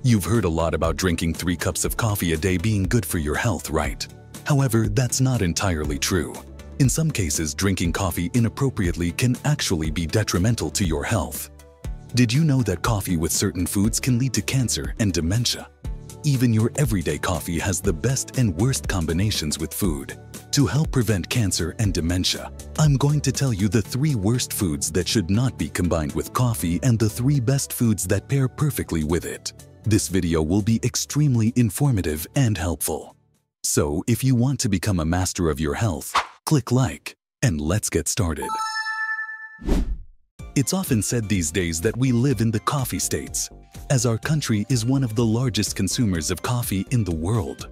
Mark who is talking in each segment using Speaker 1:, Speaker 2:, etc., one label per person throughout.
Speaker 1: You've heard a lot about drinking 3 cups of coffee a day being good for your health, right? However, that's not entirely true. In some cases, drinking coffee inappropriately can actually be detrimental to your health. Did you know that coffee with certain foods can lead to cancer and dementia? Even your everyday coffee has the best and worst combinations with food. To help prevent cancer and dementia, I'm going to tell you the 3 worst foods that should not be combined with coffee and the 3 best foods that pair perfectly with it. This video will be extremely informative and helpful. So, if you want to become a master of your health, click like, and let's get started. It's often said these days that we live in the coffee states, as our country is one of the largest consumers of coffee in the world.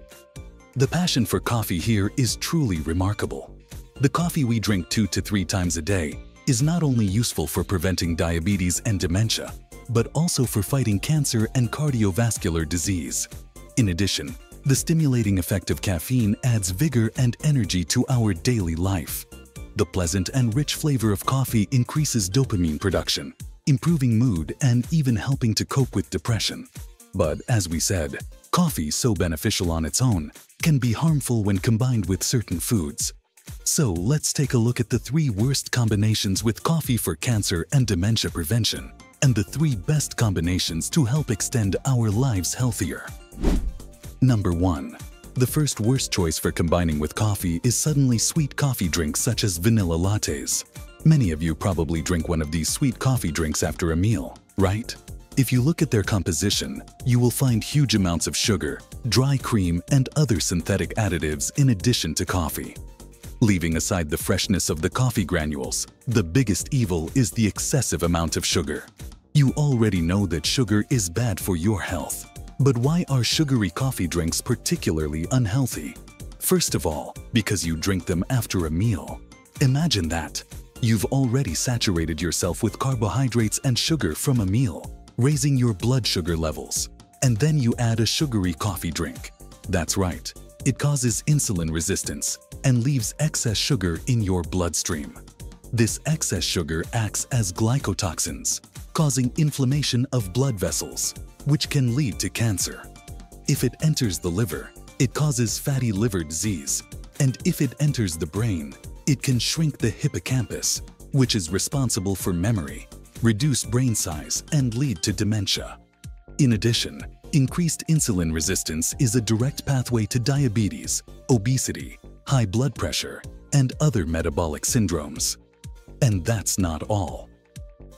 Speaker 1: The passion for coffee here is truly remarkable. The coffee we drink 2 to 3 times a day is not only useful for preventing diabetes and dementia, but also for fighting cancer and cardiovascular disease. In addition, the stimulating effect of caffeine adds vigor and energy to our daily life. The pleasant and rich flavor of coffee increases dopamine production, improving mood and even helping to cope with depression. But as we said, coffee, so beneficial on its own, can be harmful when combined with certain foods. So let's take a look at the 3 worst combinations with coffee for cancer and dementia prevention, and the 3 best combinations to help extend our lives healthier. Number 1. The first worst choice for combining with coffee is suddenly sweet coffee drinks such as vanilla lattes. Many of you probably drink one of these sweet coffee drinks after a meal, right? If you look at their composition, you will find huge amounts of sugar, dry cream, and other synthetic additives in addition to coffee. Leaving aside the freshness of the coffee granules, the biggest evil is the excessive amount of sugar. You already know that sugar is bad for your health. But why are sugary coffee drinks particularly unhealthy? First of all, because you drink them after a meal. Imagine that. You've already saturated yourself with carbohydrates and sugar from a meal, raising your blood sugar levels. And then you add a sugary coffee drink. That's right. It causes insulin resistance and leaves excess sugar in your bloodstream. This excess sugar acts as glycotoxins, causing inflammation of blood vessels, which can lead to cancer. If it enters the liver, it causes fatty liver disease, and if it enters the brain, it can shrink the hippocampus, which is responsible for memory, reduce brain size, and lead to dementia. In addition, increased insulin resistance is a direct pathway to diabetes, obesity, high blood pressure, and other metabolic syndromes. And that's not all.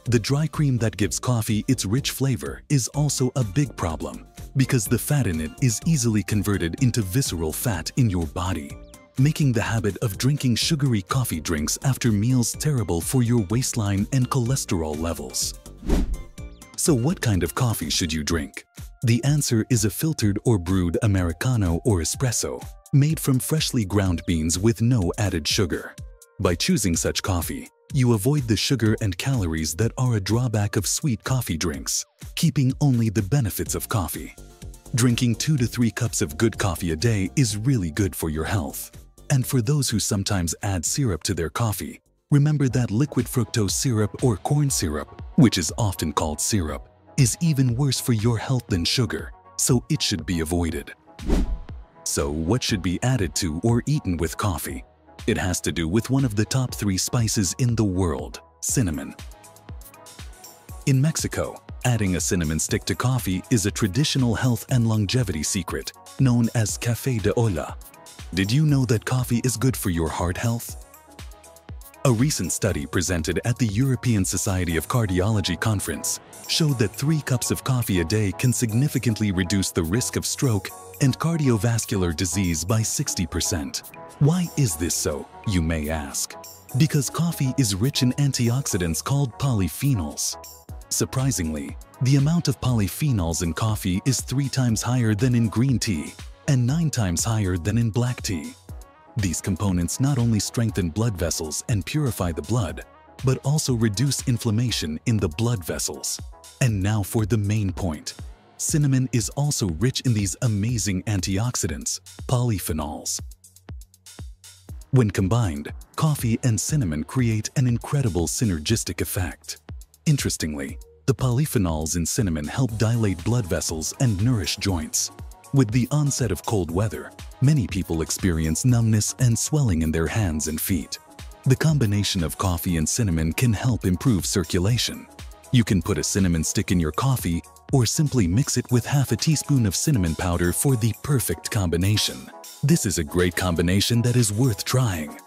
Speaker 1: The dry cream that gives coffee its rich flavor is also a big problem because the fat in it is easily converted into visceral fat in your body, making the habit of drinking sugary coffee drinks after meals terrible for your waistline and cholesterol levels. So what kind of coffee should you drink? The answer is a filtered or brewed Americano or espresso, made from freshly ground beans with no added sugar. By choosing such coffee, you avoid the sugar and calories that are a drawback of sweet coffee drinks, keeping only the benefits of coffee. Drinking 2 to 3 cups of good coffee a day is really good for your health. And for those who sometimes add syrup to their coffee, remember that liquid fructose syrup or corn syrup, which is often called syrup, is even worse for your health than sugar, so it should be avoided. So what should be added to or eaten with coffee? It has to do with one of the top 3 spices in the world, cinnamon. In Mexico, adding a cinnamon stick to coffee is a traditional health and longevity secret known as café de olla. Did you know that coffee is good for your heart health? A recent study presented at the European Society of Cardiology conference showed that 3 cups of coffee a day can significantly reduce the risk of stroke and cardiovascular disease by 60%. Why is this so, you may ask? Because coffee is rich in antioxidants called polyphenols. Surprisingly, the amount of polyphenols in coffee is 3 times higher than in green tea and 9 times higher than in black tea. These components not only strengthen blood vessels and purify the blood, but also reduce inflammation in the blood vessels. And now for the main point. Cinnamon is also rich in these amazing antioxidants, polyphenols. When combined, coffee and cinnamon create an incredible synergistic effect. Interestingly, The polyphenols in cinnamon help dilate blood vessels and nourish joints. With the onset of cold weather, many people experience numbness and swelling in their hands and feet. The combination of coffee and cinnamon can help improve circulation. You can put a cinnamon stick in your coffee or simply mix it with half a teaspoon of cinnamon powder for the perfect combination. This is a great combination that is worth trying.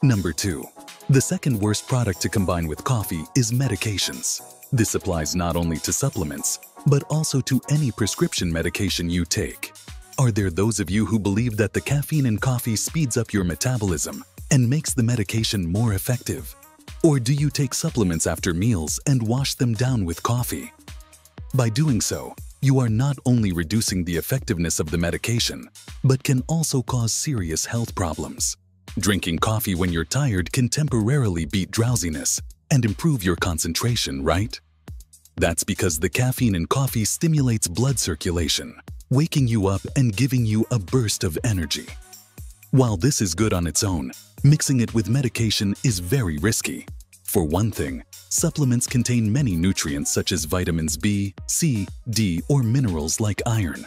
Speaker 1: Number 2. The second worst product to combine with coffee is medications. This applies not only to supplements, but also to any prescription medication you take. Are there those of you who believe that the caffeine in coffee speeds up your metabolism and makes the medication more effective? Or do you take supplements after meals and wash them down with coffee? By doing so, you are not only reducing the effectiveness of the medication, but can also cause serious health problems. Drinking coffee when you're tired can temporarily beat drowsiness and improve your concentration, right? That's because the caffeine in coffee stimulates blood circulation, waking you up and giving you a burst of energy. While this is good on its own, mixing it with medication is very risky. For one thing, supplements contain many nutrients such as vitamins B, C, D, or minerals like iron.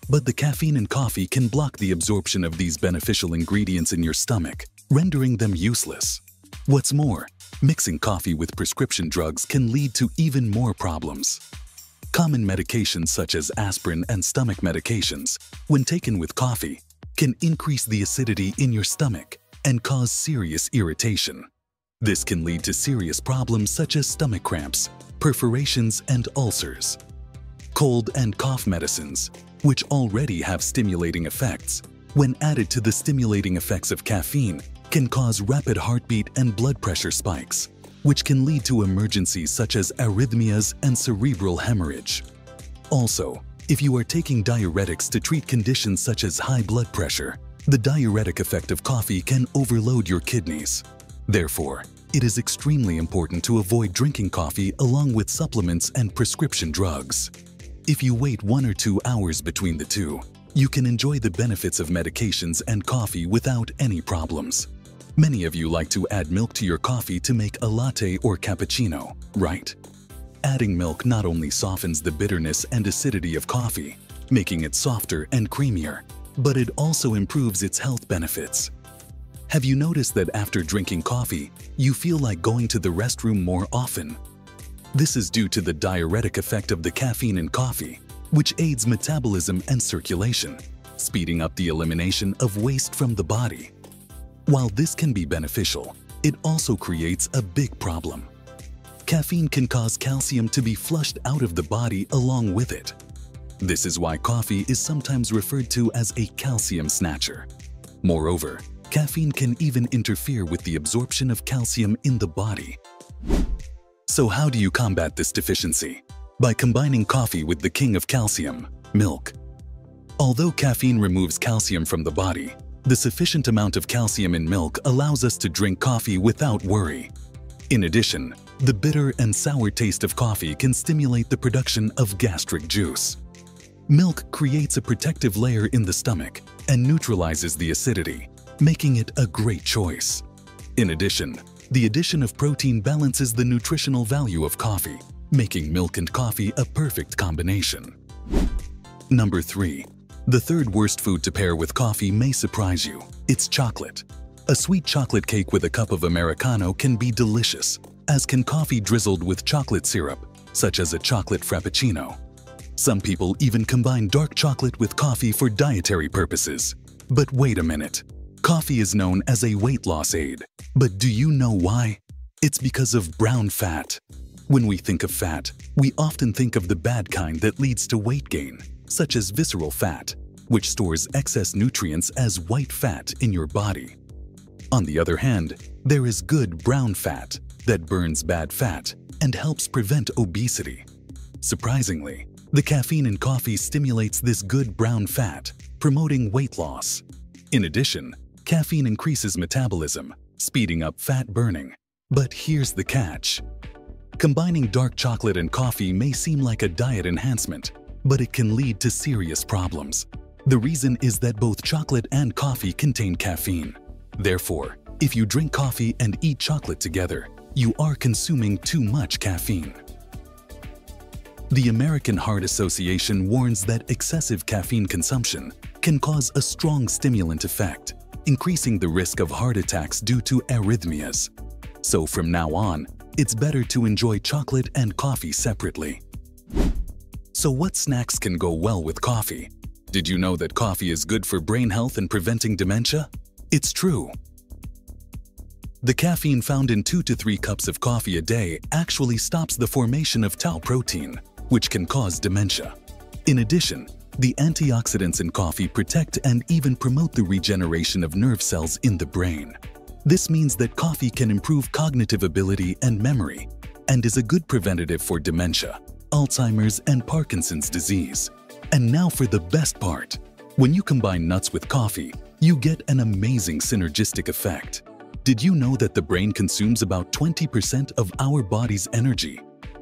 Speaker 1: But the caffeine in coffee can block the absorption of these beneficial ingredients in your stomach, rendering them useless. What's more, mixing coffee with prescription drugs can lead to even more problems. Common medications such as aspirin and stomach medications, when taken with coffee, can increase the acidity in your stomach and cause serious irritation. This can lead to serious problems such as stomach cramps, perforations, and ulcers. Cold and cough medicines, which already have stimulating effects, when added to the stimulating effects of caffeine, can cause rapid heartbeat and blood pressure spikes, which can lead to emergencies such as arrhythmias and cerebral hemorrhage. Also, if you are taking diuretics to treat conditions such as high blood pressure, the diuretic effect of coffee can overload your kidneys. Therefore, it is extremely important to avoid drinking coffee along with supplements and prescription drugs. If you wait 1 or 2 hours between the two, you can enjoy the benefits of medications and coffee without any problems. Many of you like to add milk to your coffee to make a latte or cappuccino, right? Adding milk not only softens the bitterness and acidity of coffee, making it softer and creamier, but it also improves its health benefits. Have you noticed that after drinking coffee, you feel like going to the restroom more often? This is due to the diuretic effect of the caffeine in coffee, which aids metabolism and circulation, speeding up the elimination of waste from the body. While this can be beneficial, it also creates a big problem. Caffeine can cause calcium to be flushed out of the body along with it. This is why coffee is sometimes referred to as a calcium snatcher. Moreover, caffeine can even interfere with the absorption of calcium in the body. So how do you combat this deficiency? By combining coffee with the king of calcium, milk. Although caffeine removes calcium from the body, the sufficient amount of calcium in milk allows us to drink coffee without worry. In addition, the bitter and sour taste of coffee can stimulate the production of gastric juice. Milk creates a protective layer in the stomach and neutralizes the acidity, making it a great choice. In addition, the addition of protein balances the nutritional value of coffee, making milk and coffee a perfect combination. Number 3. The third worst food to pair with coffee may surprise you. It's chocolate. A sweet chocolate cake with a cup of Americano can be delicious, as can coffee drizzled with chocolate syrup, such as a chocolate frappuccino. Some people even combine dark chocolate with coffee for dietary purposes. But wait a minute. Coffee is known as a weight loss aid. But do you know why? It's because of brown fat. When we think of fat, we often think of the bad kind that leads to weight gain, such as visceral fat, which stores excess nutrients as white fat in your body. On the other hand, there is good brown fat that burns bad fat and helps prevent obesity. Surprisingly, the caffeine in coffee stimulates this good brown fat, promoting weight loss. In addition, caffeine increases metabolism, speeding up fat burning. But here's the catch. Combining dark chocolate and coffee may seem like a diet enhancement, but it can lead to serious problems. The reason is that both chocolate and coffee contain caffeine. Therefore, if you drink coffee and eat chocolate together, you are consuming too much caffeine. The American Heart Association warns that excessive caffeine consumption can cause a strong stimulant effect, increasing the risk of heart attacks due to arrhythmias. So from now on, it's better to enjoy chocolate and coffee separately. So what snacks can go well with coffee? Did you know that coffee is good for brain health and preventing dementia? It's true. The caffeine found in 2 to 3 cups of coffee a day actually stops the formation of tau protein, which can cause dementia. In addition, the antioxidants in coffee protect and even promote the regeneration of nerve cells in the brain. This means that coffee can improve cognitive ability and memory, and is a good preventative for dementia, Alzheimer's, and Parkinson's disease. And now for the best part. When you combine nuts with coffee, you get an amazing synergistic effect. Did you know that the brain consumes about 20% of our body's energy?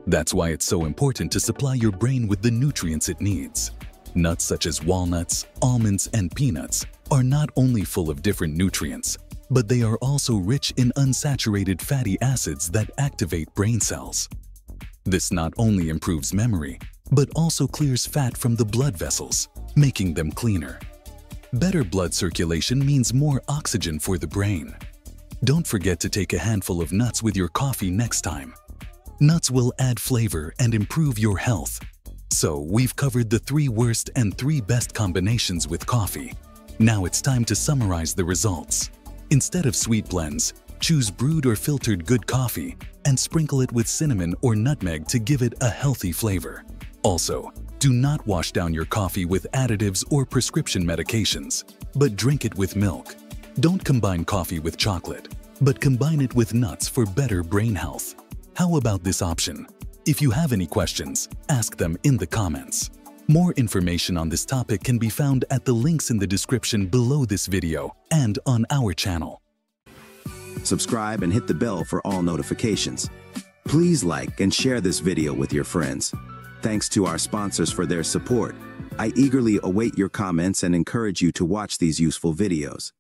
Speaker 1: That's why it's so important to supply your brain with the nutrients it needs. Nuts such as walnuts, almonds, and peanuts are not only full of different nutrients, but they are also rich in unsaturated fatty acids that activate brain cells. This not only improves memory, but also clears fat from the blood vessels, making them cleaner. Better blood circulation means more oxygen for the brain. Don't forget to take a handful of nuts with your coffee next time. Nuts will add flavor and improve your health. So we've covered the 3 worst and 3 best combinations with coffee. Now it's time to summarize the results. Instead of sweet blends, choose brewed or filtered good coffee and sprinkle it with cinnamon or nutmeg to give it a healthy flavor. Also, do not wash down your coffee with additives or prescription medications, but drink it with milk. Don't combine coffee with chocolate, but combine it with nuts for better brain health. How about this option? If you have any questions, ask them in the comments. More information on this topic can be found at the links in the description below this video and on our channel.
Speaker 2: Subscribe and hit the bell for all notifications. Please like and share this video with your friends. Thanks to our sponsors for their support. I eagerly await your comments and encourage you to watch these useful videos.